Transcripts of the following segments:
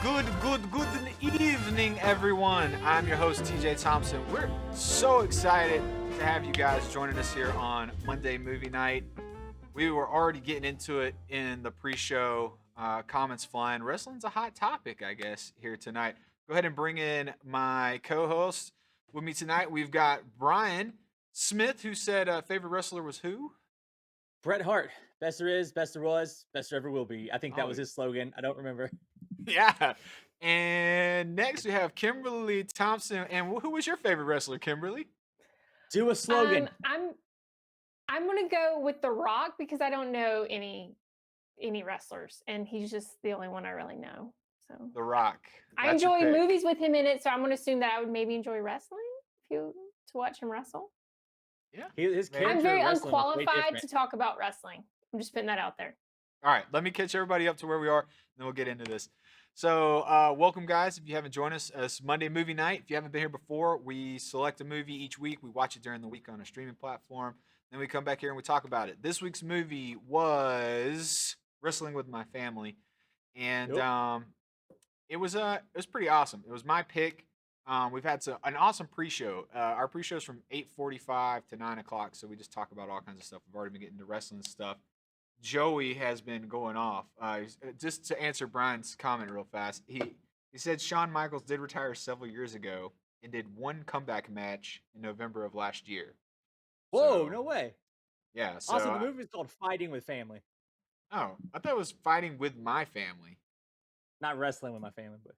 Good evening, everyone. I'm your host, TJ Thompson. We're so excited to have you guys joining us here on Monday Movie Night. We were already getting into it in the pre-show, comments flying. Wrestling's a hot topic, I guess, here tonight. Go ahead and bring in my co-host. With me tonight, we've got Brian Smith, who said favorite wrestler was who? Bret Hart. Best there is, best there was, best there ever will be. I think that was his slogan. I don't remember. Yeah. And next we have Kimberly Thompson. And who was your favorite wrestler, Kimberly? Do a slogan. I'm gonna go with The Rock because I don't know any wrestlers, and he's just the only one I really know. So The Rock. I enjoy movies with him in it, so I'm gonna assume that I would maybe enjoy wrestling to watch him wrestle. Yeah. His character I'm very in wrestling was way unqualified different. to talk about wrestling. I'm just putting that out there. All right, let me catch everybody up to where we are, and then we'll get into this. So, welcome, guys. If you haven't joined us, it's Monday Movie Night. If you haven't been here before, we select a movie each week. We watch it during the week on a streaming platform. Then we come back here and we talk about it. This week's movie was Wrestling with My Family, and it was pretty awesome. It was my pick. We've had an awesome pre-show. Our pre-show is from 8:45 to 9 o'clock, so we just talk about all kinds of stuff. We've already been getting into wrestling stuff. Joey has been going off. Just to answer Brian's comment real fast, he said Shawn Michaels did retire several years ago and did one comeback match in November of last year. Whoa, So, no way. yeah. So, Also, the movie is called Fighting with Family. oh, I thought it was Fighting with My Family. Not Wrestling with My Family, but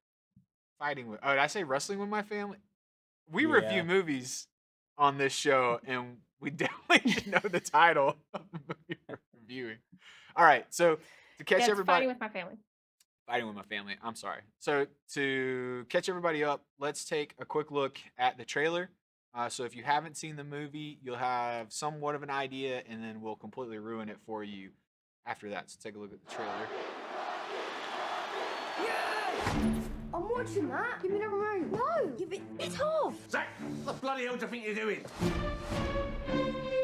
Fighting with. Oh, did I say Wrestling with My Family? We Yeah. review movies on this show, and we definitely should know the title of the movie we're reviewing. All right, so to catch Yeah, it's everybody. Fighting with My Family. Fighting with My Family. I'm sorry. So to catch everybody up, let's take a quick look at the trailer. So if you haven't seen the movie, you'll have somewhat of an idea, and then we'll completely ruin it for you after that. So take a look at the trailer. I'm watching that. Give me the remote. No. Give it off. Zach, what the bloody hell do you think you're doing?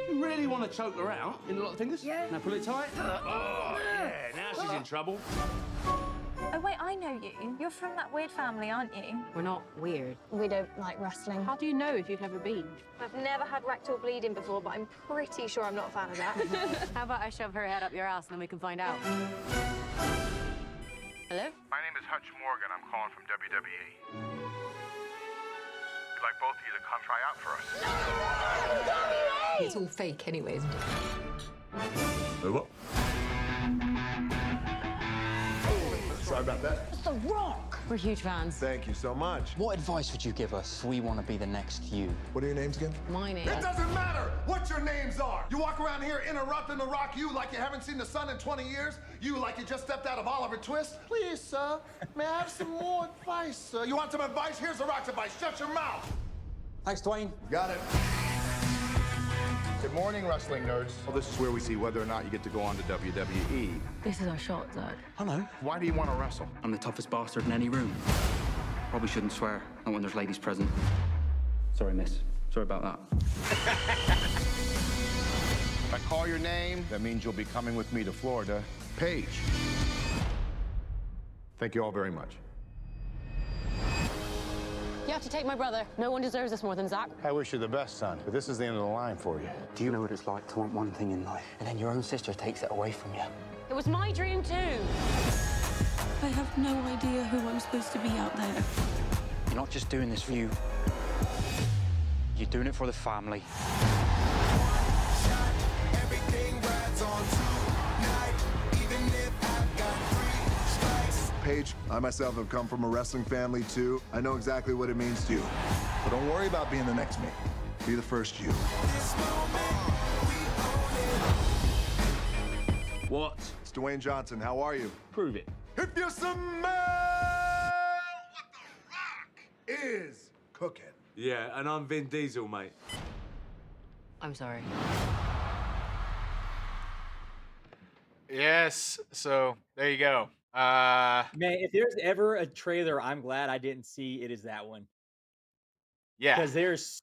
You really want to choke her out in a lot of fingers? Yeah. Now pull it tight. Oh, yeah. Now she's in trouble. Oh, wait, I know you. You're from that weird family, aren't you? We're not weird. We don't like wrestling. How do you know if you've ever been? I've never had rectal bleeding before, but I'm pretty sure I'm not a fan of that. How about I shove her head up your ass and then we can find out? Hello? My name is Hutch Morgan. I'm calling from WWE. We'd like both of you to come try out for us. It's all fake anyway, isn't it? What? Sorry about that. It's The Rock. We're huge fans. Thank you so much. What advice would you give us if we want to be the next you? What are your names again? My name. It doesn't matter what your names are. You walk around here interrupting the Rock, you like you haven't seen the sun in 20 years. You like you just stepped out of Oliver Twist. Please, sir, may I have some more advice, sir? You want some advice? Here's the Rock's advice. Shut your mouth. Thanks, Dwayne. Got it. Good morning, wrestling nerds. Well, this is where we see whether or not you get to go on to WWE. This is our shot, Zach. Hello. Why do you want to wrestle? I'm the toughest bastard in any room. Probably shouldn't swear, not when there's ladies present. Sorry, miss. Sorry about that. If I call your name, that means you'll be coming with me to Florida. Paige. Thank you all very much. You have to take my brother. No one deserves this more than Zach. I wish you the best, son, but this is the end of the line for you. Do you know what it's like to want one thing in life, and then your own sister takes it away from you? It was my dream too. I have no idea who I'm supposed to be out there. You're not just doing this for you. You're doing it for the family. Paige, I myself have come from a wrestling family too. I know exactly what it means to you. But don't worry about being the next me. Be the first you. What? It's Dwayne Johnson. How are you? Prove it. If you smell what the Rock is cooking. Yeah, and I'm Vin Diesel, mate. I'm sorry. Yes. So there you go. Man, if there's ever a trailer I'm glad I didn't see, it is that one. Yeah. Because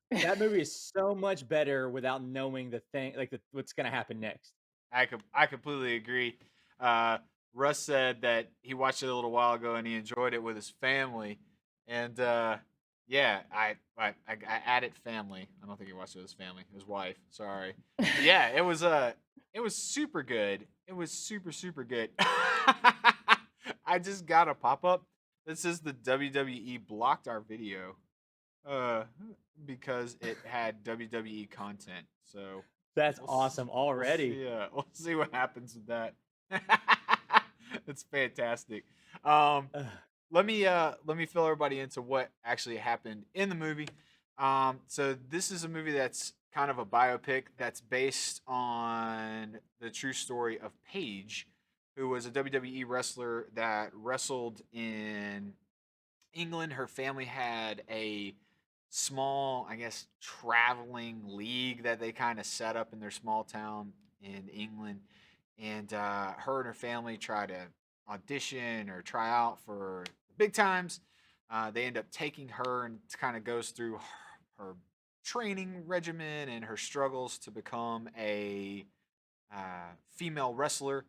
that movie is so much better without knowing the thing, what's gonna happen next. I completely agree. Russ said that he watched it a little while ago and he enjoyed it with his family. And yeah, I added family. I don't think he watched it with his family, his wife. Sorry. But yeah, it was super good. It was super good. I just got a pop up that says the WWE blocked our video because it had WWE content. So That's awesome already. We'll see what happens with that. It's fantastic. Let me fill everybody into what actually happened in the movie. So this is a movie that's kind of a biopic that's based on the true story of Paige, who was a WWE wrestler that wrestled in England. Her family had a small, I guess, traveling league that they kind of set up in their small town in England. And her and her family try to audition or try out for the big times. They end up taking her, and it kind of goes through her training regimen and her struggles to become a female wrestler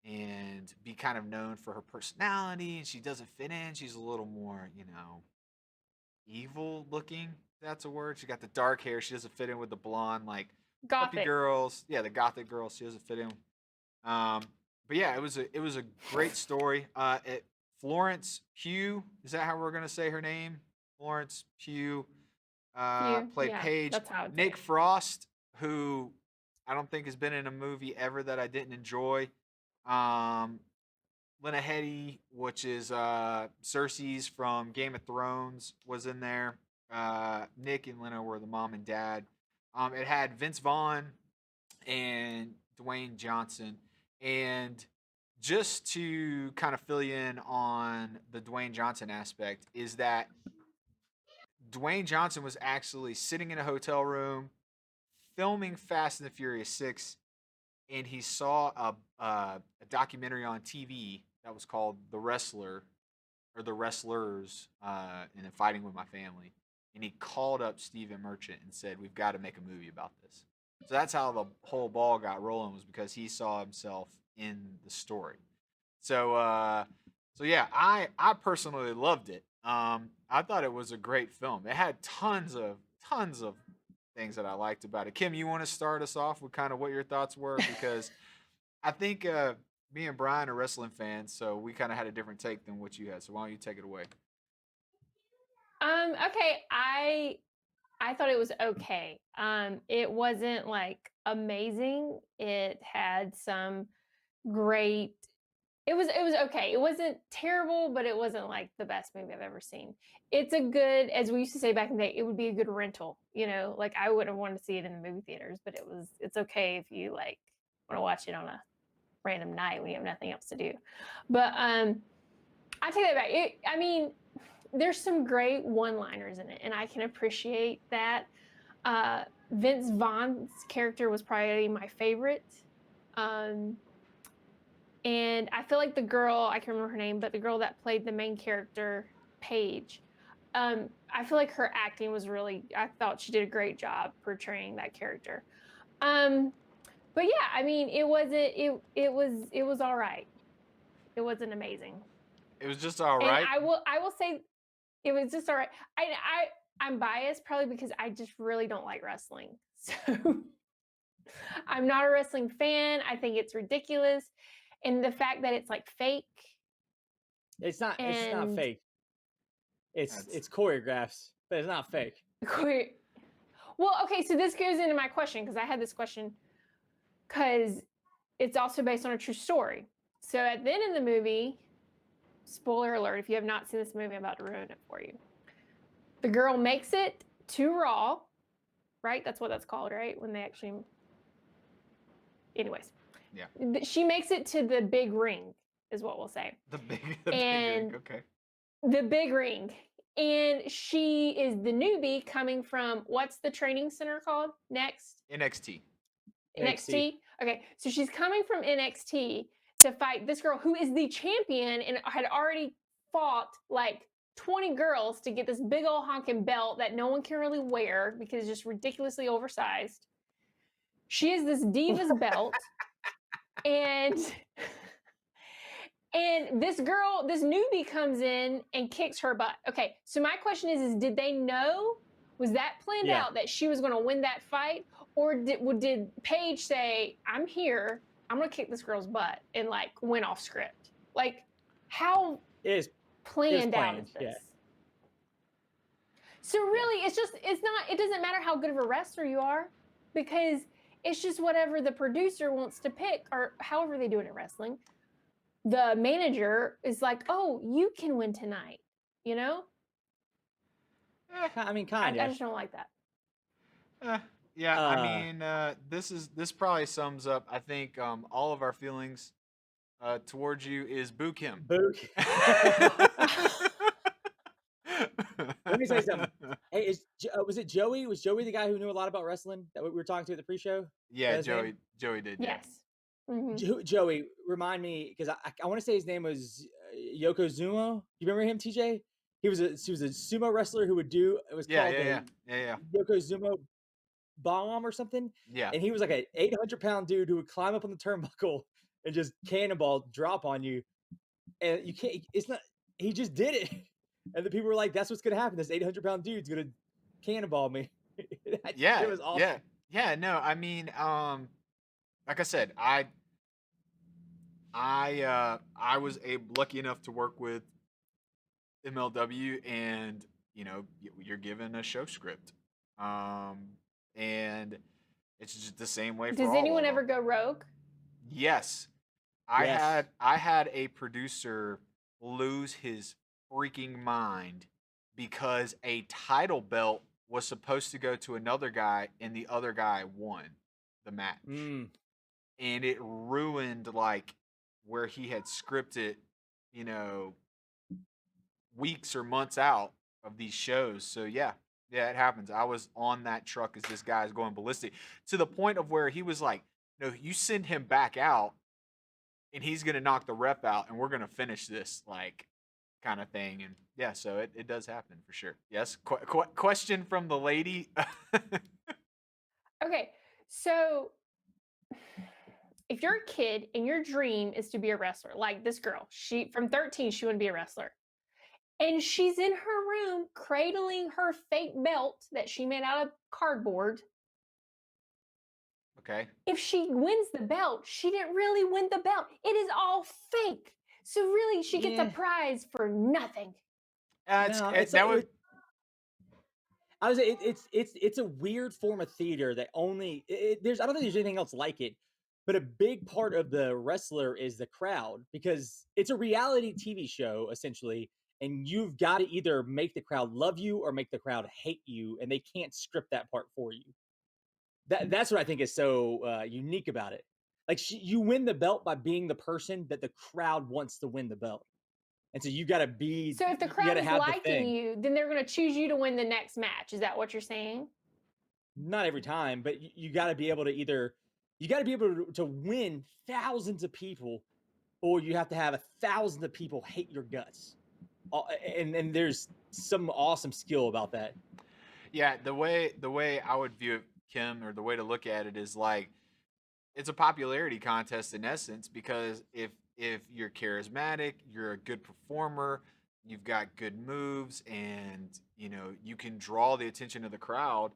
and be kind of known for her personality. And she doesn't fit in. She's a little more, evil looking. That's a word. She got the dark hair. She doesn't fit in with the blonde, like Gothic puppy girls. Yeah, the gothic girls. She doesn't fit in. But yeah, it was a great story. Florence Pugh, is that how we're gonna say her name? Florence Pugh played Paige. That's how it's Nick Frost, who I don't think has been in a movie ever that I didn't enjoy. Lena Headey, which is Cersei's from Game of Thrones, was in there. Nick and Lena were the mom and dad. It had Vince Vaughn and Dwayne Johnson. And just to kind of fill you in on the Dwayne Johnson aspect is that Dwayne Johnson was actually sitting in a hotel room filming Fast and the Furious 6, and he saw a documentary on TV that was called The Wrestler, or The Wrestlers, and then Fighting with My Family. And he called up Stephen Merchant and said, "We've got to make a movie about this." So that's how the whole ball got rolling, was because he saw himself in the story. So yeah, I personally loved it. I thought it was a great film. It had tons of things that I liked about it. Kim, you want to start us off with kind of what your thoughts were? Because I think me and Brian are wrestling fans, so we kind of had a different take than what you had. So why don't you take it away? Okay, I thought it was okay. It wasn't like amazing. It had some great. It was okay. It wasn't terrible, but it wasn't like the best movie I've ever seen. It's a good, as we used to say back in the day, it would be a good rental. Like I wouldn't want to see it in the movie theaters, but it's okay if you like want to watch it on a random night when you have nothing else to do. But I take that back. There's some great one-liners in it, and I can appreciate that. Vince Vaughn's character was probably my favorite. And I feel like the girl, I can't remember her name, but the girl that played the main character, Paige, I feel like her acting was I thought she did a great job portraying that character. But yeah, it was all right. It wasn't amazing. It was just all right. And I will say it was just all right. I'm biased probably because I just really don't like wrestling. So I'm not a wrestling fan. I think it's ridiculous. And the fact that it's like fake. It's not fake. It's choreographed, but it's not fake. Well, okay, so this goes into my question, because I had this question, because it's also based on a true story. So at the end of the movie, spoiler alert, if you have not seen this movie, I'm about to ruin it for you. The girl makes it to Raw, right? That's what that's called, right? When they actually... Anyways. Yeah. She makes it to the big ring, is what we'll say. The big ring, okay. The big ring. And she is the newbie coming from, what's the training center called next? NXT. NXT? Okay, so she's coming from NXT to fight this girl who is the champion and had already fought like 20 girls to get this big old honking belt that no one can really wear because it's just ridiculously oversized. She is this Divas belt, and And this girl, this newbie comes in and kicks her butt. Okay, so my question is did they know? Was that planned out that she was going to win that fight? Or did Paige say, I'm here, I'm going to kick this girl's butt and like went off script? Like, how planned out is this? Yeah. So really, it doesn't matter how good of a wrestler you are, because it's just whatever the producer wants to pick, or however they do it in wrestling. The manager is like, oh, you can win tonight, you know? I mean, kind of. I just don't like that. Yeah, I mean, this probably sums up, I think, all of our feelings towards you is boo Kim. Boo. Let me say something. Hey, was it Joey? Was Joey the guy who knew a lot about wrestling that we were talking to at the pre-show? Yeah, Joey did. Yes. Mm-hmm. Joey, remind me, because I want to say his name was Yokozuna. You remember him, TJ? He was a sumo wrestler who would do. It was called Yokozuna bomb or something. Yeah. And he was like an 800-pound dude who would climb up on the turnbuckle and just cannonball drop on you. And you can't. It's not. He just did it. And the people were like, "That's what's gonna happen. This 800-pound dude's gonna cannonball me." Yeah, it was awesome. Yeah. No, I mean, like I said, I was lucky enough to work with MLW, and you know, you're given a show script, and it's just the same way. Does anyone ever go rogue? Yes, I had a producer lose his freaking mind because a title belt was supposed to go to another guy and the other guy won the match. And it ruined like where he had scripted, you know, weeks or months out of these shows. So yeah, it happens. I was on that truck as this guy's going ballistic to the point of where he was like, no, you send him back out and he's going to knock the rep out and we're going to finish this, like, kind of thing. And yeah, so it does happen for sure. Yes. Question from the lady. Okay, so if you're a kid and your dream is to be a wrestler, like this girl, she from 13, she wanted to be a wrestler. And she's in her room cradling her fake belt that she made out of cardboard. Okay. If she wins the belt, she didn't really win the belt. It is all fake. So really, she gets a prize for nothing. It's a weird form of theater that only I don't think there's anything else like it. But a big part of the wrestler is the crowd, because it's a reality TV show essentially, and you've got to either make the crowd love you or make the crowd hate you, and they can't script that part for you. That's what I think is so unique about it. Like you win the belt by being the person that the crowd wants to win the belt. And so you got to be. So if the crowd is liking you, then they're going to choose you to win the next match. Is that what you're saying? Not every time, but you got to be able to to win thousands of people, or you have to have 1,000 of people hate your guts. And there's some awesome skill about that. Yeah, the way I would view it, Kim, or the way to look at it is like it's a popularity contest in essence, because if you're charismatic, you're a good performer, you've got good moves, and you know you can draw the attention of the crowd,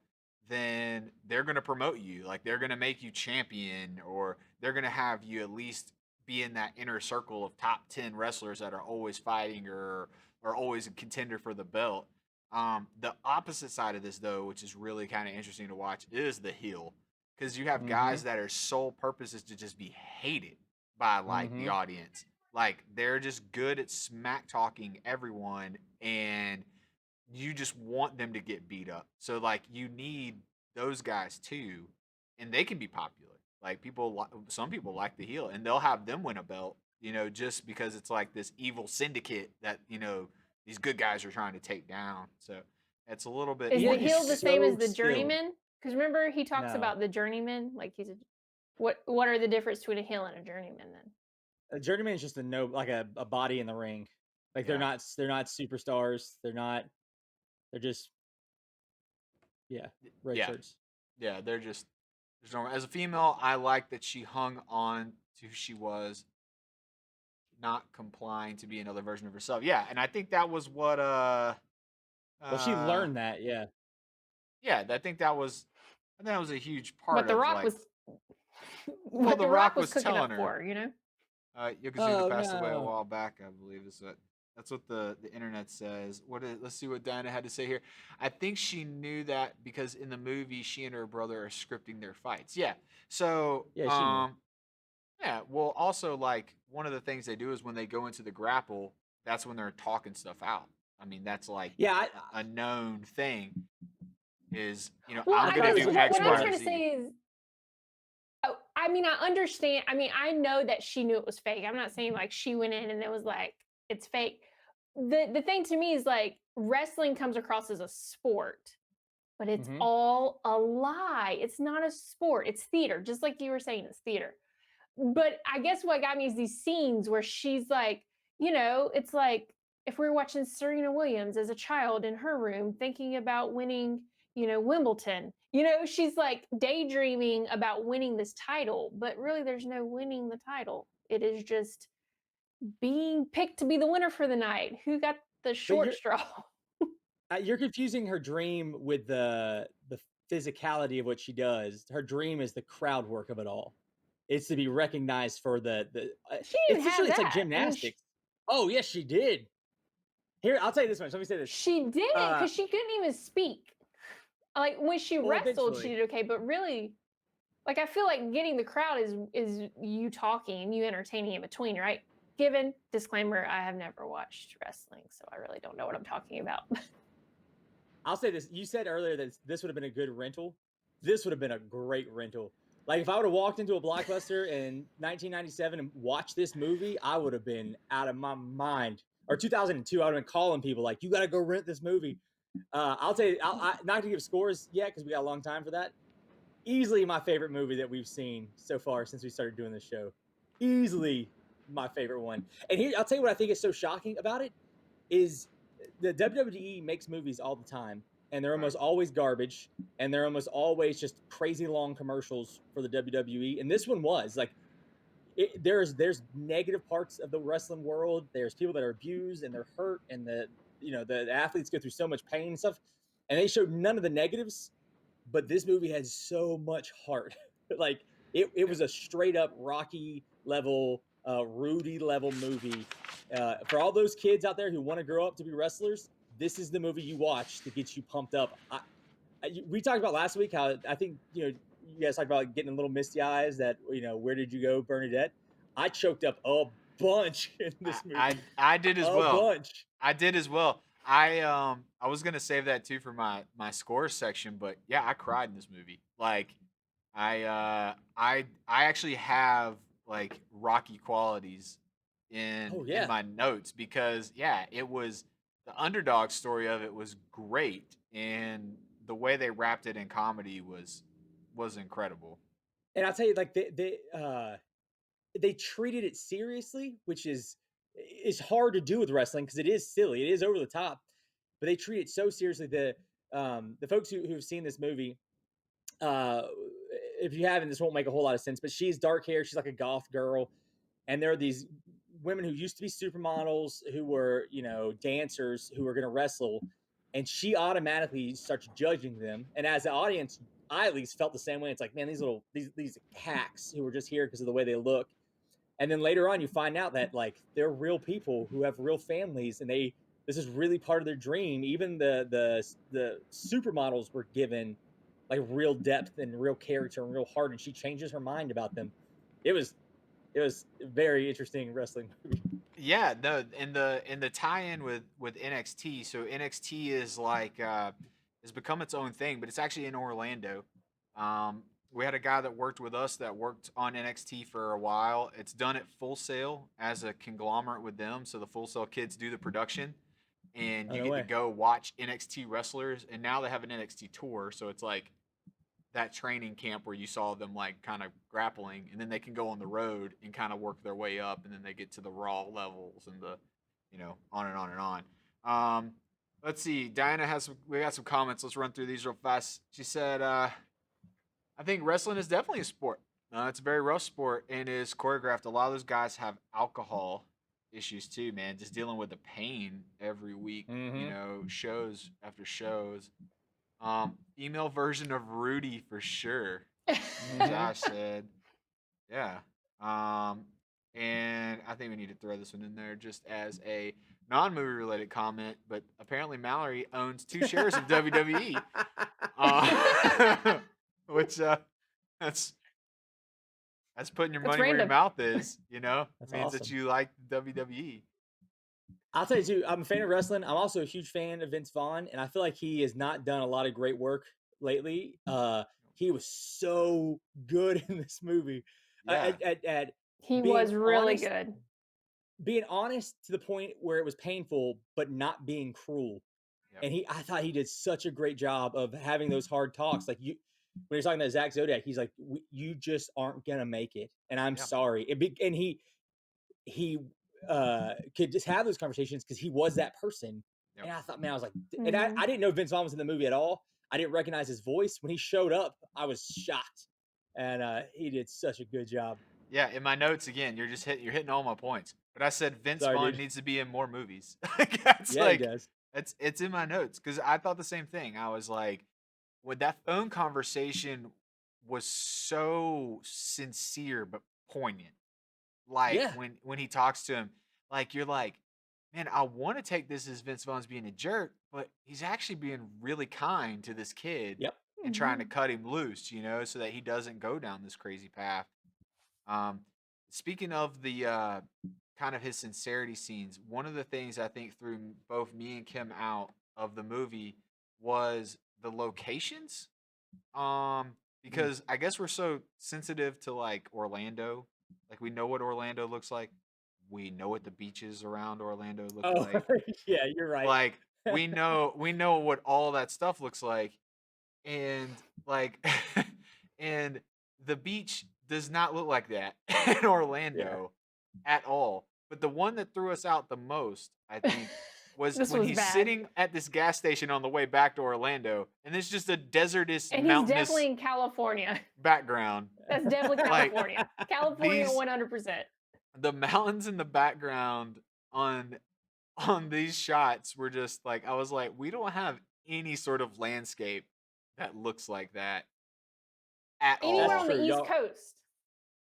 then they're going to promote you. Like they're going to make you champion, or they're going to have you at least be in that inner circle of top 10 wrestlers that are always fighting or always a contender for the belt. The opposite side of this, though, which is really kind of interesting to watch, is the heel. Because you have guys that are sole purpose is to just be hated by like the audience. Like they're just good at smack talking everyone, and you just want them to get beat up. So like you need those guys too, and they can be popular. Like some people like the heel, and they'll have them win a belt, you know, just because it's like this evil syndicate that, you know, these good guys are trying to take down. So it's a little bit. Is the heel the same as the journeyman? Because remember he talks about the journeyman, like he's a. What are the difference between a heel and a journeyman then? A journeyman is just a body in the ring. Like they're not superstars. They're just red shirts. Yeah, they're just as a female, I like that she hung on to who she was. not complying to be another version of herself. Yeah, and I think that was what Well, she learned that, yeah. Yeah, I think that was a huge part What The of Rock like. was. Well, What The The Rock Rock was was cooking telling up her. for her, you know. Yokozuna Oh, passed away a no. while back, I believe. That's what the internet says. Let's see what Diana had to say here. I think she knew that because in the movie, she and her brother are scripting their fights. Yeah. So, Yeah, she knew. yeah. Well, also like one of the things they do is when they go into the grapple, that's when they're talking stuff out. I mean, that's like Yeah, a known thing. Is Well, I'm I gonna guess do what X, I'm Y, or trying to Z. say is, oh, I mean, I understand. I mean, I know that she knew it was fake. I'm not saying like she went in and it was like it's fake. The thing to me is like wrestling comes across as a sport, but it's Mhm. all a lie. It's not a sport. It's theater, just like you were saying. It's theater. But I guess what got me is these scenes where she's like, it's like if we were watching Serena Williams as a child in her room thinking about winning, Wimbledon. She's like daydreaming about winning this title, but really there's no winning the title. It is just being picked to be the winner for the night. Who got the short straw? You're confusing her dream with the physicality of what she does. Her dream is the crowd work of it all. It's to be recognized for the. She didn't even have It's like that. I mean, gymnastics. Oh yes, she did. Here, I'll tell you this much. Let me say this. She didn't because she couldn't even speak. Like when she wrestled, she eventually. did okay, but really, like I feel like getting the crowd is you talking, you entertaining in between, right? Given disclaimer, I have never watched wrestling, so I really don't know what I'm talking about. I'll say this. You said earlier that this would have been a good rental. This would have been a great rental. Like if I would have walked into a Blockbuster in 1997 and watched this movie, I would have been out of my mind. Or 2002, I would have been calling people like, "You got to go rent this movie." I'll tell you, not to give scores yet because we got a long time for that. Easily my favorite movie that we've seen so far since we started doing this show. Easily my favorite one. And here, I'll tell you what I think is so shocking about it is the WWE makes movies all the time, and they're almost always garbage, and they're almost always just crazy long commercials for the WWE. And this one was like, there's negative parts of the wrestling world. There's people that are abused and they're hurt, and the athletes go through so much pain and stuff. And they showed none of the negatives, but this movie has so much heart. Like it was a straight up Rocky level, Rudy level movie. For all those kids out there who want to grow up to be wrestlers, this is the movie you watch to get you pumped up. We talked about last week how I think you guys talked about getting a little misty eyes. That where did you go, Bernadette? I choked up a bunch in this movie. I did as well. A bunch. I did as well. I was gonna save that too for my scores section, but yeah, I cried in this movie. Like I actually have like Rocky qualities in my notes because it was the underdog story of it was great, and the way they wrapped it in comedy was incredible. And I'll tell you, like they treated it seriously, which is hard to do with wrestling because it is silly, it is over the top, but they treat it so seriously. The folks who've seen this movie, if you haven't, this won't make a whole lot of sense. But she's dark hair, she's like a goth girl, and there are these women who used to be supermodels who were dancers who were going to wrestle, and she automatically starts judging them. And as the audience, I at least felt the same way. It's like, man, these hacks who were just here because of the way they look. And then later on, you find out that like they're real people who have real families, and this is really part of their dream. Even the supermodels were given like real depth and real character and real heart, and she changes her mind about them. It was a very interesting wrestling movie. Yeah, no, and the tie-in with NXT. So NXT is like has become its own thing, but it's actually in Orlando. We had a guy that worked with us that worked on NXT for a while. It's done at Full Sail as a conglomerate with them, so the Full Sail kids do the production, and you get to go watch NXT wrestlers. And now they have an NXT tour, so it's like that training camp where you saw them like kind of grappling, and then they can go on the road and kind of work their way up, and then they get to the Raw levels and the on and on and on. Let's see. Diana we got some comments. Let's run through these real fast. She said, I think wrestling is definitely a sport. It's a very rough sport and is choreographed. A lot of those guys have alcohol issues too, man. Just dealing with the pain every week, you Mhm. know, shows after shows. Female version of Rudy for sure. Mhm. Josh said, yeah. Um, and I think we need to throw this one in there just as a non-movie related comment. But apparently Mallory owns 2 shares of WWE, which that's that's putting your That's money where your random. mouth is. You know, That's means that awesome. you like WWE. I'll tell you too, I'm a fan of wrestling. I'm also a huge fan of Vince Vaughn, and I feel like he has not done a lot of great work lately. He was so good in this movie. Yeah. At He being was really honest, good. being honest to the point where it was painful, but not being cruel. Yep. And I thought he did such a great job of having those hard talks. Like when he's talking to Zach Zodiac, he's like, "You just aren't gonna make it, and I'm Yeah. sorry." And he could just have those conversations because he was that person. Yep. And I thought, man, I was like, Mhm. and I didn't know Vince Vaughn was in the movie at all. I didn't recognize his voice when he showed up. I was shocked, and he did such a good job. Yeah, in my notes again, you're hitting all my points. But I said Vince Sorry, Vaughn dude. needs to be in more movies. That's Yeah, he like does. it's in my notes because I thought the same thing. I was like, when that phone conversation was so sincere but poignant. Like Yeah, when he talks to him, like you're like, man, I want to take this as Vince Vaughn's being a jerk, but he's actually being really kind to this kid yep. and trying to Mhm. cut him loose, you know, so that he doesn't go down this crazy path. Um, speaking of the kind of his sincerity scenes, one of the things I think threw both me and Kim out of the movie was the locations. Mm. Because I guess we're so sensitive to like Orlando, like we know what Orlando looks like, we know what the beaches around Orlando look Oh, like, yeah, you're right. like we know what all that stuff looks like, and like and the beach does not look like that in Yeah. Orlando at all. But the one that threw us out the most, I think, was This when was he's bad. sitting at this gas station on the way back to Orlando, and it's just a desertous, And he's mountainous definitely in California. background. That's definitely Like California. California, these, 100%. the mountains in the background on these shots were just like, I was like, we don't have any sort of landscape that looks like that at Anywhere That's on all the true. East Y'all, Coast.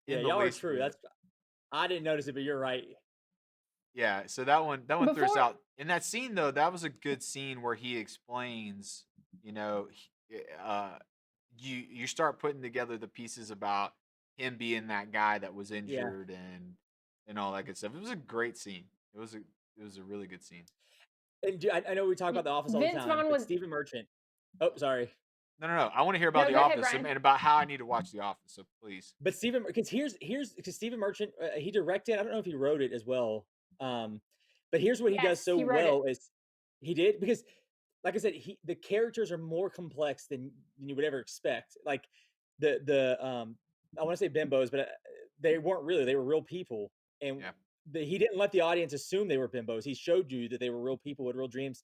yeah, in the y'all are least true. bit. I didn't notice it, but you're right. Yeah, so that one threw us Before out. In that scene though, that was a good scene where he explains, you know, you start putting together the pieces about him being that guy that was Yeah. injured and all that good stuff. It was a great scene. It was a really good scene. And I know we talk about The Office all the Vince time, Vaughn but was. Stephen Merchant. Oh, sorry. No. I want to hear about No, The go ahead, Office Ryan. and about how I need to watch The Office. So please. But Stephen, because because Stephen Merchant, he directed. I don't know if he wrote it as well. But here's what he does Yes, so he wrote it. well is he did because, like I said, the characters are more complex than you would ever expect. Like the I want to say bimbos, but they weren't really. They were real people, and Yeah. he didn't let the audience assume they were bimbos. He showed you that they were real people with real dreams.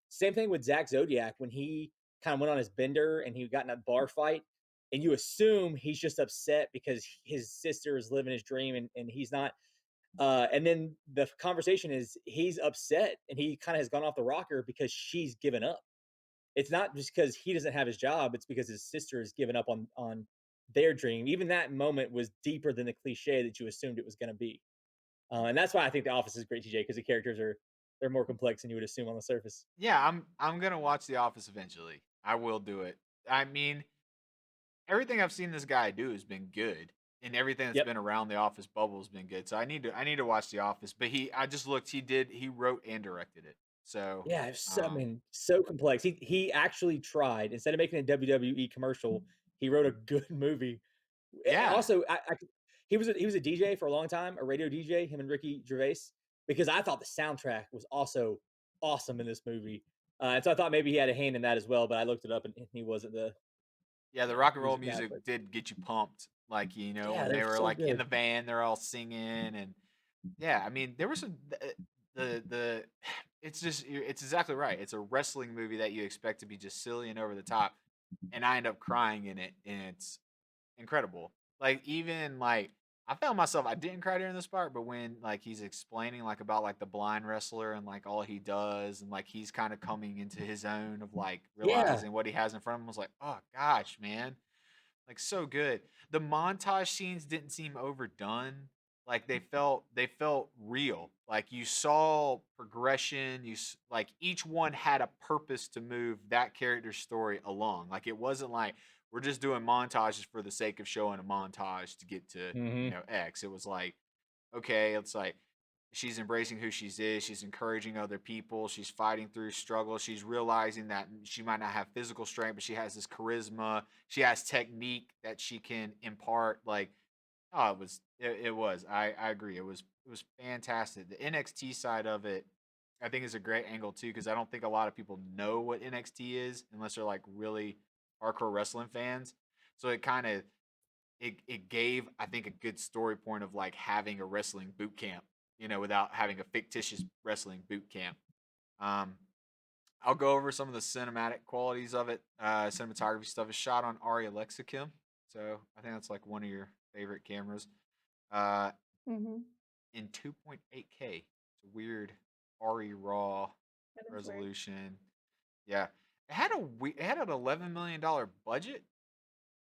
Same thing with Zach Zodiac when he kind of went on his bender and he got in that bar fight, and you assume he's just upset because his sister is living his dream and he's not. And then the conversation is he's upset and he kind of has gone off the rocker because she's given up. It's not just because he doesn't have his job; it's because his sister has given up on their dream. Even that moment was deeper than the cliche that you assumed it was going to be. And that's why I think The Office is great, TJ, because the characters they're more complex than you would assume on the surface. Yeah, I'm gonna watch The Office eventually. I will do it. I mean, everything I've seen this guy do has been good, and everything that's Yep. been around the Office bubble has been good. So I need to watch The Office. But I just looked. He wrote and directed it. So Yeah, it's so, I mean, so complex. He actually tried instead of making a WWE commercial, he wrote a good movie. yeah, Also, he was a DJ for a long time, a radio DJ. Him and Ricky Gervais, because I thought the soundtrack was also awesome in this movie, and so I thought maybe he had a hand in that as well. But I looked it up, and he wasn't the yeah. The rock and roll music guy. music But did get you pumped. Like yeah, when they're they were so like in good. the van, they're all singing and yeah. I mean, there was the it's exactly right. It's a wrestling movie that you expect to be just silly and over the top, and I end up crying in it, and it's incredible. Like even like I found myself, I didn't cry during this part, but when like he's explaining like about like the blind wrestler and like all he does and like he's kind of coming into his own of like Yeah. realizing what he has in front of him, I was like, oh gosh, man, like so good. The montage scenes didn't seem overdone. Like they felt real. Like you saw progression. Like each one had a purpose to move that character's story along. Like it wasn't like we're just doing montages for the sake of showing a montage to get to Hmm. X. It was like okay, it's like she's embracing who she is. She's encouraging other people. She's fighting through struggle. She's realizing that she might not have physical strength, but she has this charisma. She has technique that she can impart. Like, oh, it was. I agree. It was fantastic. The NXT side of it, I think, is a great angle too because I don't think a lot of people know what NXT is unless they're like really hardcore wrestling fans. So it kind of it gave I think a good story point of like having a wrestling boot camp, without having a fictitious wrestling boot camp. Um, I'll go over some of the cinematic qualities of it. Cinematography stuff is shot on Arri Alexicam, so I think that's like one of your favorite cameras. Uh, Mm-hmm. in 2.8K, it's a weird Arri raw That is weird. resolution. Yeah, it had an $11 million budget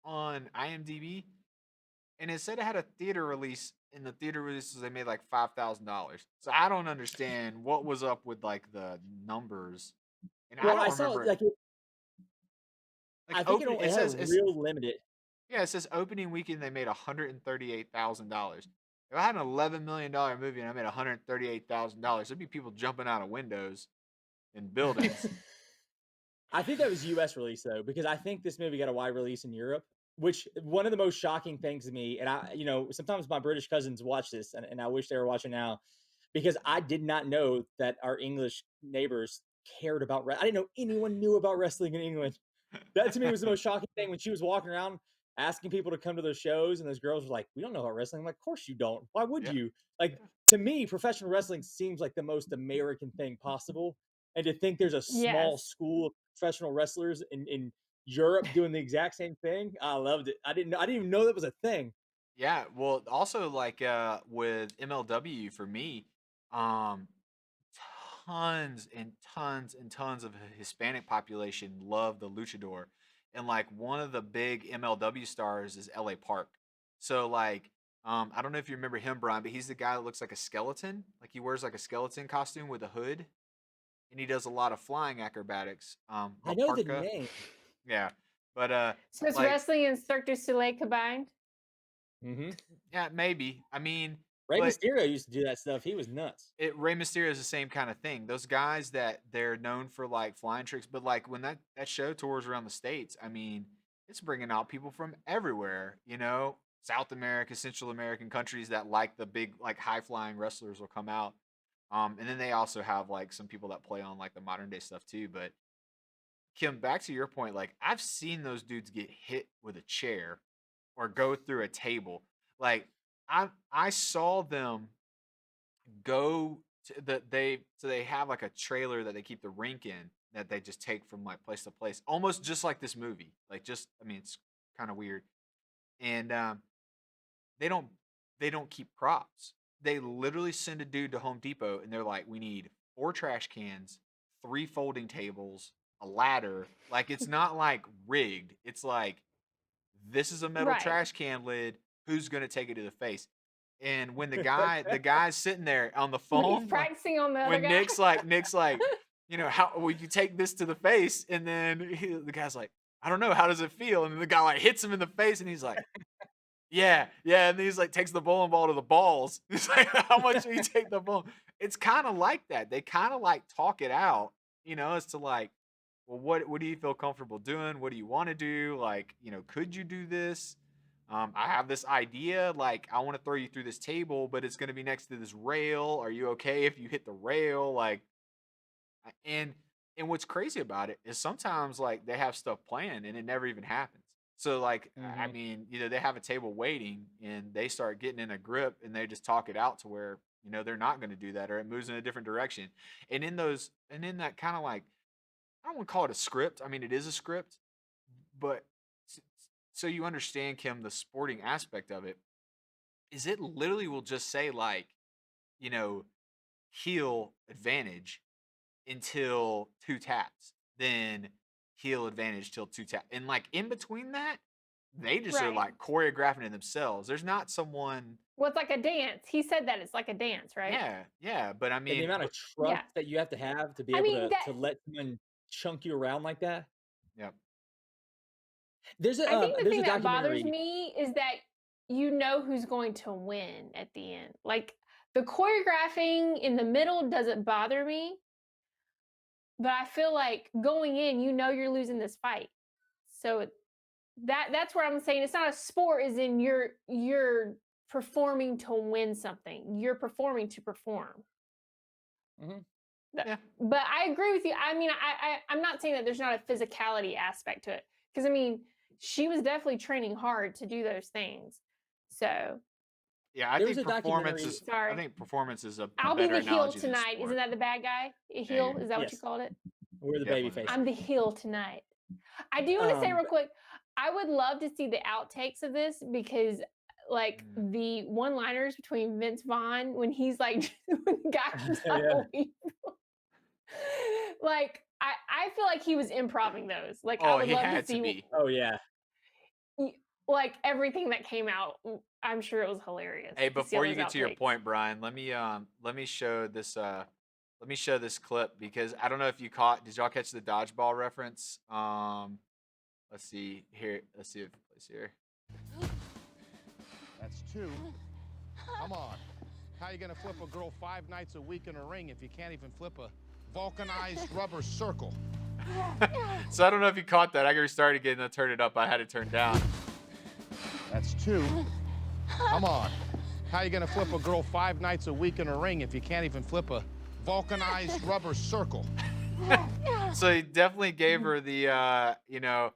on IMDb, and it said it had a theater release. In the theater releases, they made like $5,000. So I don't understand what was up with like the numbers, and I Well, I don't saw remember like like I think it opening. only It had a says real limited. it says opening weekend they made $138,000. If I had an $11 million movie and I made $138,000, there'd be people jumping out of windows in buildings. I think that was U.S. release though, because I think this movie got a wide release in Europe. Which one of the most shocking things to me, and sometimes my British cousins watch this, and I wish they were watching now, because I did not know that our English neighbors cared about. I didn't know anyone knew about wrestling in England. That to me was the most shocking thing when she was walking around asking people to come to those shows, and those girls were like, "We don't know about wrestling." I'm like, "Of course you don't. Why would Yeah. you?" Like to me, professional wrestling seems like the most American thing possible, and to think there's a small Yes. school of professional wrestlers in Europe doing the exact same thing, I loved it. I didn't even know that was a thing. Yeah, well, also like with MLW for me, um, tons and tons and tons of Hispanic population love the luchador, and like one of the big MLW stars is LA Park. So like, I don't know if you remember him, Brian, but he's the guy that looks like a skeleton. Like he wears like a skeleton costume with a hood, and he does a lot of flying acrobatics. I La know the Parka, name. yeah, but So it's like, wrestling and Cirque du Soleil combined. Mm-hmm. yeah, maybe. I mean, Rey but Mysterio used to do that stuff. He was nuts. Rey Mysterio is the same kind of thing. Those guys that they're known for like flying tricks, but like when that show tours around the states, I mean, it's bringing out people from everywhere. South America, Central American countries that like the big like high flying wrestlers will come out. And then they also have like some people that play on like the modern day stuff too. But Kim, back to your point, like I've seen those dudes get hit with a chair or go through a table. Like I saw them go to they have like a trailer that they keep the rink in that they just take from like place to place, almost just like this movie. Like just I mean it's kind of weird. And they don't they don't keep props. They literally send a dude to Home Depot and they're like, we need 4 trash cans, 3 folding tables, a ladder. Like it's not like rigged. It's like this is a metal Right. trash can lid. Who's gonna take it to the face? And when the guy's sitting there on the When phone, he's like, practicing on the other when guy. Nick's like, how would you take this to the face? And then the guy's like, I don't know, how does it feel? And then the guy like hits him in the face, and he's like, yeah, yeah. And then he's like takes the bowling ball to the balls. He's like, how much will you take the ball? It's kind of like that. They kind of like talk it out, as to like, well, what do you feel comfortable doing? What do you want to do? Like, could you do this? I have this idea. Like, I want to throw you through this table, but it's going to be next to this rail. Are you okay if you hit the rail? Like, and what's crazy about it is sometimes like they have stuff planned and it never even happens. So like, I Mm-hmm. mean, either they have a table waiting and they start getting in a grip and they just talk it out to where they're not going to do that or it moves in a different direction. And in that kind of like I don't want to call it a script. I mean, it is a script, but so you understand, Kim, the sporting aspect of it. is it literally will just say like, you know, heel advantage until 2 taps, then heel advantage till 2 tap, and like in between that, they just are Right. like choreographing it themselves. There's not someone. Well, it's like a dance. He said that it's like a dance, right? Yeah, but I And the mean, amount of trust that you have to be I able mean, to let someone chunk you around like that. yeah, There's a I think the there's thing a that bothers documentary. me is that you know who's going to win at the end. Like the choreographing in the middle doesn't bother me, but I feel like going in, you know you're losing this fight. So that's where I'm saying it's not a sport, is in you're performing to win something. You're performing to perform. yeah. But I agree with you. I mean, I'm not saying that there's not a physicality aspect to it, because I mean, she was definitely training hard to do those things. So Yeah, I There think was a performance documentary. is. I sorry, think performance is a I'll be better the heel analogy than tonight. sport. Isn't that the bad guy? A Yeah, heel? Is that what you Yes. called it? We're the Definitely baby face. the I'm the heel tonight. I do want to say real But quick, I would love to see the outtakes of this, because like the one-liners between Vince Vaughn when he's like when the guy comes out yeah. of the like I feel like he was improving those. Like I Oh, would he love to had to see be. Oh yeah. like everything that came out. I'm sure it was hilarious. Hey, to see all before you those get to your outtakes. point, Brian, let me show this let me show this clip, because I don't know if you caught. Did y'all catch the dodgeball reference? Let's see here. Let's see if it plays here. That's 2. Come on. How you gonna flip a girl 5 nights a week in a ring if you can't even flip a vulcanized rubber circle? So I don't know if you caught that. I got restarted again and I turned it up. I had it turned down. That's 2. Come on. How you gonna flip a girl 5 nights a week in a ring if you can't even flip a vulcanized rubber circle? So he definitely gave her the you know,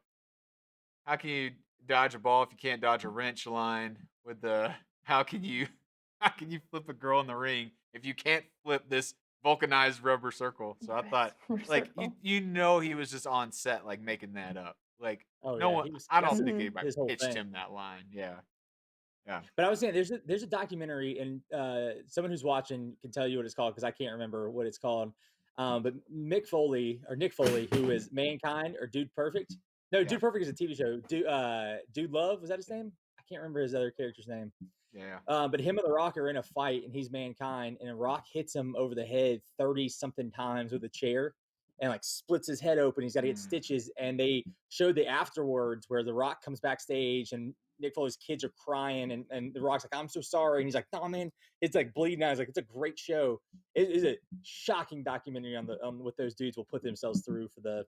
how can you dodge a ball if you can't dodge a wrench line, with the how can you flip a girl in the ring if you can't flip this vulcanized rubber circle? So I thought, like, you know, he was just on set like making that up. Like, Oh no yeah. one. He was. I That's don't think anybody his whole pitched thing. him that line. Yeah, yeah. But I was saying there's a documentary, and someone who's watching can tell you what it's called, because I can't remember what it's called. But Nick Foley, who is Mankind or Dude Perfect. No, Yeah. Dude Perfect is a TV show. Dude Love, was that his name? I can't remember his other character's name. Yeah. But him and The Rock are in a fight, and he's Mankind, and The Rock hits him over the head 30 something times with a chair, and like splits his head open. He's got to get stitches, and they showed the afterwards where The Rock comes backstage, and Nick Foley's kids are crying, and The Rock's like, "I'm so sorry," and he's like, "No, man, it's like bleeding out." He's like, "It's a great show." It is a shocking documentary on what those dudes will put themselves through for the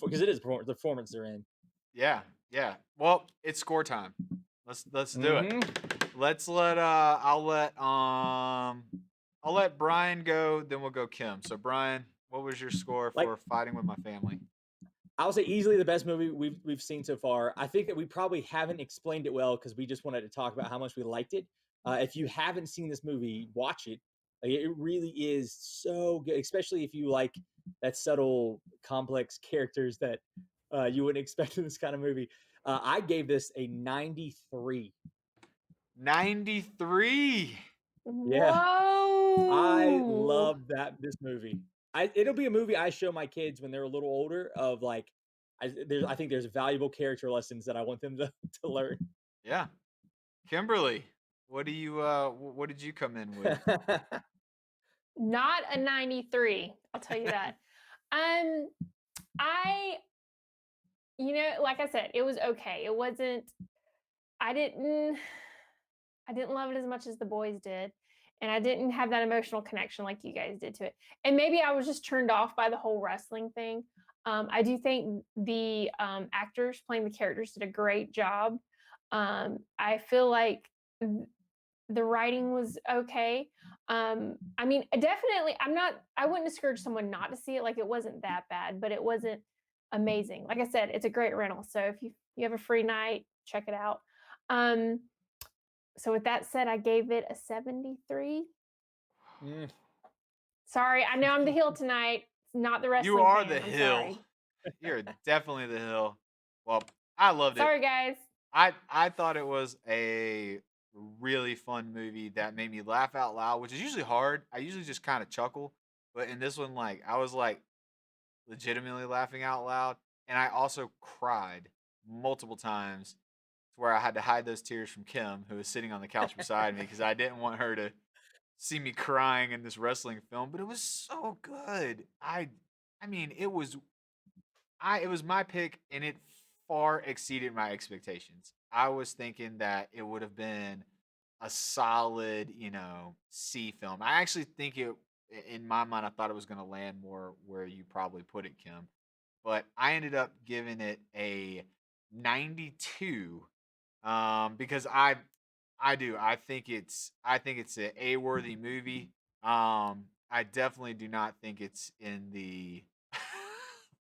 because it is the performance they're in. Yeah, yeah. Well, it's score time. Let's do it. Let's let I'll let Brian go, then we'll go Kim. So Brian, what was your score for Fighting with My Family? I would say easily the best movie we've seen so far. I think that we probably haven't explained it well because we just wanted to talk about how much we liked it. If you haven't seen this movie, watch it. Like, it really is so good, especially if you like that subtle, complex characters that you wouldn't expect in this kind of movie. I gave this a 93. 93. Yeah. Whoa! I love this movie. It'll be a movie I show my kids when they're a little older. Of like, I think there's valuable character lessons that I want them to learn. Yeah. Kimberly, what do you what did you come in with? Not a 93. I'll tell you that. You know, like I said, it was okay. It wasn't. I didn't love it as much as the boys did, and I didn't have that emotional connection like you guys did to it. And maybe I was just turned off by the whole wrestling thing. I do think the actors playing the characters did a great job. I feel like the writing was okay. I mean, definitely, I wouldn't discourage someone not to see it. Like, it wasn't that bad, but it wasn't amazing. Like I said, it's a great rental. So if you have a free night, check it out. So with that said, I gave it a 73. Sorry, I know I'm the heel tonight. It's not the wrestling. You are fan. the I'm hill. sorry. You're definitely the hill. Well, I loved it. Sorry, guys. I thought it was a really fun movie that made me laugh out loud, which is usually hard. I usually just kind of chuckle, but in this one, like I was like legitimately laughing out loud, and I also cried multiple times to where I had to hide those tears from Kim, who was sitting on the couch beside me, because I didn't want her to see me crying in this wrestling film. But it was so good. I mean, it was my pick, and it far exceeded my expectations. I was thinking that it would have been a solid, C film. I actually think in my mind, I thought it was going to land more where you probably put it, Kim. But I ended up giving it a 92, because I think it's an A-worthy movie. I definitely do not think it's in the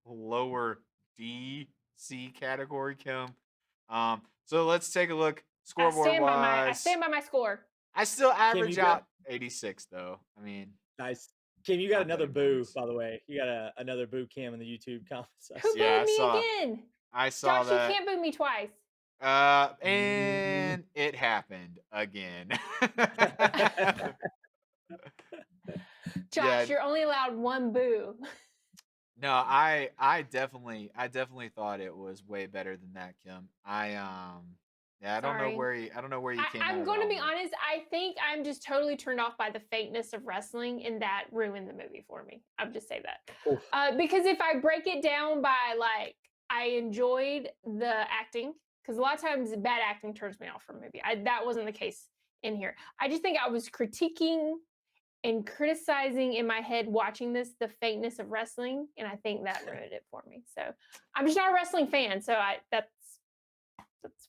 lower D C category, Kim. So let's take a look scoreboard I wise. stand by my score. I still average you got- out 86 though. I mean, Nice. Kim, you got Not another bad boo, points. by the way. You got another boo Kim in the YouTube comments. I Who see. Yeah, I booed me saw- again? I saw Josh, that. you can't boo me twice. And it happened again. Josh, Yeah. you're only allowed one boo. No, I definitely thought it was way better than that, Kim. I don't know Sorry. where you came out I'm of going to all be this. honest. I think I'm just totally turned off by the fakeness of wrestling, and that ruined the movie for me. I'll just say that. Oof. Because if I break it down by like, I enjoyed the acting, because a lot of times bad acting turns me off from a movie. That wasn't the case in here. I just think I was critiquing and criticizing in my head watching this the fakeness of wrestling, and I think that ruined it for me. So I'm just not a wrestling fan. So that's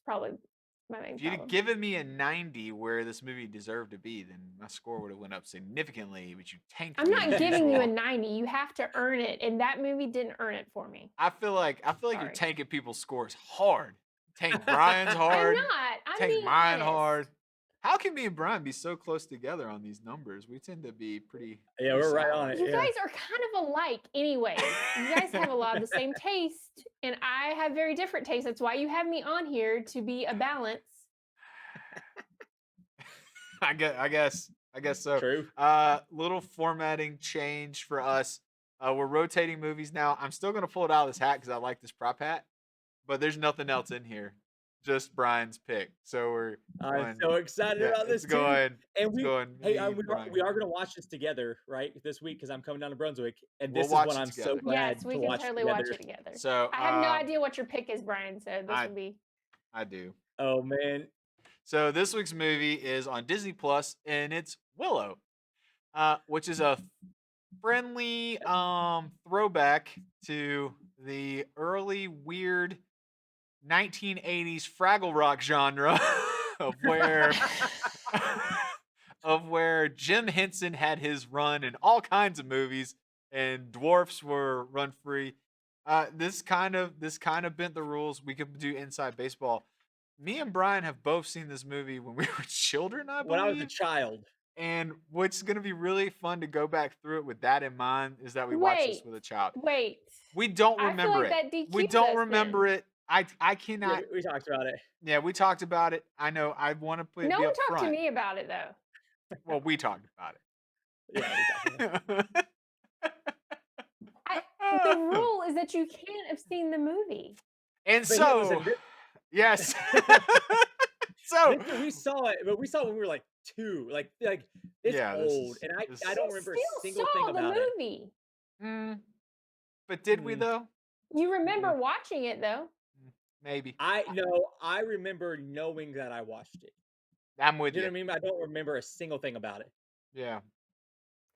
probably my main If you'd have problem. given me a 90 where this movie deserved to be, then my score would have went up significantly, but you tanked I'm me not as giving you a usual. 90. You have to earn it, and that movie didn't earn it for me. I feel like you're Sorry. tanking people's scores hard. Tank Brian's hard. I'm not. I'm Tank being mine honest. hard. How can me and Brian be so close together on these numbers? We tend to be pretty. Yeah, pretty we're right solid. on it. You Yeah. guys are kind of alike anyway. You guys have a lot of the same taste, and I have very different tastes. That's why you have me on here, to be a balance. I guess so. True. Little formatting change for us. We're rotating movies now. I'm still gonna pull it out of this hat because I like this prop hat, but there's nothing else in here. Just Brian's pick. So we're I'm going- so excited yeah, about this it's too. going. And it's we, going hey, me, we Brian. are going to watch this together, right, this week because I'm coming down to Brunswick, and We'll this watch is what it I'm so together. glad Yes, we to can watch totally together. watch it together. So I have no idea what your pick is, Brian. So this will be. I do. Oh man, So this week's movie is on Disney Plus, and it's Willow, which is a friendly throwback to the early weird 1980s Fraggle Rock genre of where Jim Henson had his run in all kinds of movies and dwarfs were run free. This kind of bent the rules. We could do Inside Baseball. Me and Brian have both seen this movie when we were children, I believe. when I was a child. And what's going to be really fun to go back through it with that in mind is that we watched this Wait, with a child. Wait. We don't I feel remember like it. that We DQs don't us remember then. it. I Yeah, cannot. we talked about it. Yeah, we talked about it. I know. I want to put No be one up talked to front. me about it though. Well, we talked about Yeah, we talked about it. it. The rule is that you can't have seen the movie. And But so, listen, yes. So we saw it, but we saw it when we were like 2. Like it's Yeah, this old, is- and this- I don't You remember still a single saw thing the about it. movie. But did we Mm. though? You remember watching it though. Maybe. I remember knowing that I watched it. I'm with You know you. what I mean? I don't remember a single thing about it. Yeah.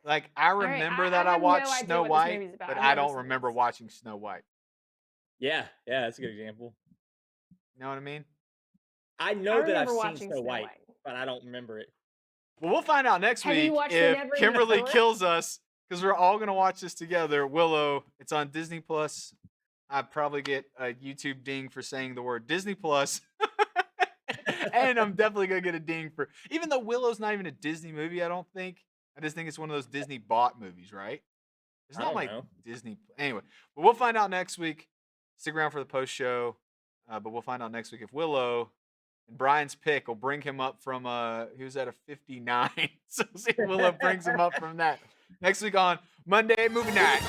Like I right, remember I that I have no watched idea Snow what this White, movie's about. but I've I never don't seen remember this. watching Snow White. Yeah, that's a good example. You know what I mean? I know that I've remember seen watching Snow White, but I don't remember it. Well, we'll find out next Have you week watched The if Never Ending Kimberly Story? kills us because we're all gonna watch this together. Willow. It's on Disney Plus. I probably get a YouTube ding for saying the word Disney Plus, and I'm definitely gonna get a ding for even though Willow's not even a Disney movie. I don't think. I just think it's one of those Disney bought movies, right? It's I not don't like know. Disney. Anyway, but we'll find out next week. Stick around for the post show. But we'll find out next week if Willow And Brian's pick will bring him up from he was at a 59. So see if Willow brings him up from that. Next week on Monday Movie Night.